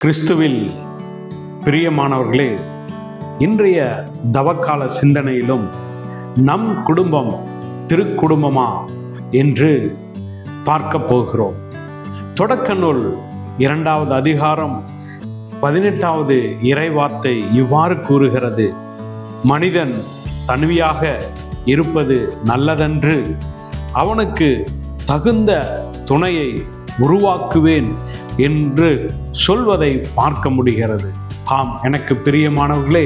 கிறிஸ்துவில் பிரியமானவர்களே, இன்றைய தவக்கால சிந்தனையிலும் நம் குடும்பம் திருக்குடும்பமா என்று பார்க்க போகிறோம். தொடக்க நூல் 2வது அதிகாரம் 18வது இறைவார்த்தை இவ்வாறு கூறுகிறது: மனிதன் தனியாக இருப்பது நல்லதன்று, அவனுக்கு தகுந்த துணையை உருவாக்குவேன் என்று சொல்வதை பார்க்க முடிகிறது. ஆம், எனக்கு பிரியமானவர்களே,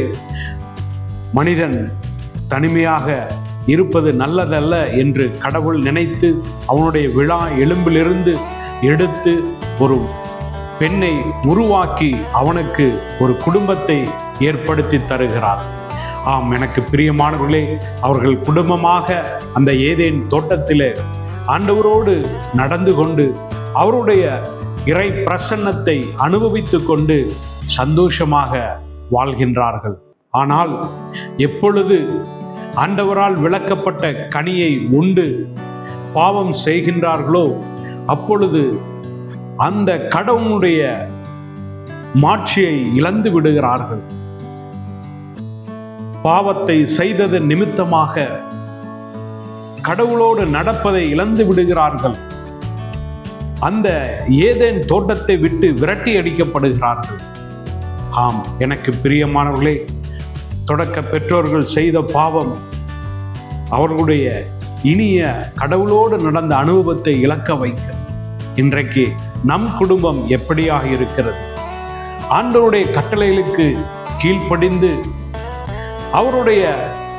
மனிதன் தனிமையாக இருப்பது நல்லதல்ல என்று கடவுள் நினைத்து அவனுடைய விழா எலும்பிலிருந்து எடுத்து ஒரு பெண்ணை உருவாக்கி அவனுக்கு ஒரு குடும்பத்தை ஏற்படுத்தி தருகிறார். ஆம், எனக்கு பிரியமானவர்களே, அவர்கள் குடும்பமாக அந்த ஏதேன் தோட்டத்திலே ஆண்டவரோடு நடந்து கொண்டு அவருடைய இறை பிரசன்னத்தை அனுபவித்து கொண்டு சந்தோஷமாக வாழ்கின்றார்கள். ஆனால் எப்பொழுது ஆண்டவரால் விளக்கப்பட்ட கனியை உண்டு பாவம் செய்கின்றார்களோ அப்பொழுது அந்த கடவுளுடைய மாட்சியை இழந்து விடுகிறார்கள். பாவத்தை செய்தது நிமித்தமாக கடவுளோடு நடப்பதை இழந்து விடுகிறார்கள். அந்த ஏதேன் தோட்டத்தை விட்டு விரட்டி அடிக்கப்படுகிறார்கள். ஆம், எனக்கு பிரியமானவர்களே, தொடக்க பெற்றோர்கள் செய்த பாவம் அவர்களுடைய இனிய கடவுளோடு நடந்த அனுபவத்தை இழக்க வைக்க இன்றைக்கு நம் குடும்பம் எப்படியாக இருக்கிறது? ஆண்டவருடைய கட்டளைகளுக்கு கீழ்ப்படிந்து அவருடைய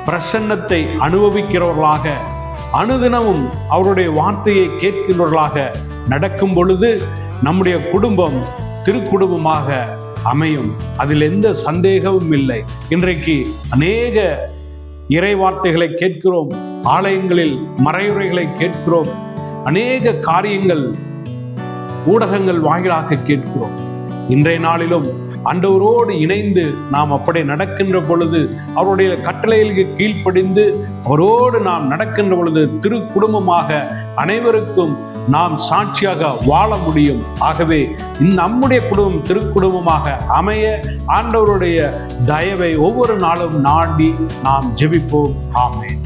பிரசன்னத்தை அனுபவிக்கிறவர்களாக, அனுதினமும் அவருடைய வார்த்தையை கேட்கிறவர்களாக நடக்கும் பொழுது நம்முடைய குடும்பம் திருக்குடும்பமாக அமையும். அதில் எந்த சந்தேகமும் இல்லை. இன்றைக்கு அநேக இறை வார்த்தைகளை கேட்கிறோம், ஆலயங்களில் மறையுரைகளை கேட்கிறோம், அநேக காரியங்கள் ஊடகங்கள் வாயிலாக கேட்கிறோம். இன்றைய நாளிலும் ஆண்டவரோடு இணைந்து நாம் அப்படி நடக்கின்ற பொழுது, அவருடைய கட்டளைகளுக்கு கீழ்ப்படிந்து அவரோடு நாம் நடக்கின்ற பொழுது திரு குடும்பமாக அனைவருக்கும் நாம் சாட்சியாக வாழ முடியும். ஆகவே நம்முடைய குடும்பம் திருக்குடும்பமாக அமைய ஆண்டவருடைய தயவை ஒவ்வொரு நாளும் நாடி நாம் ஜெபிப்போம். ஆமென்.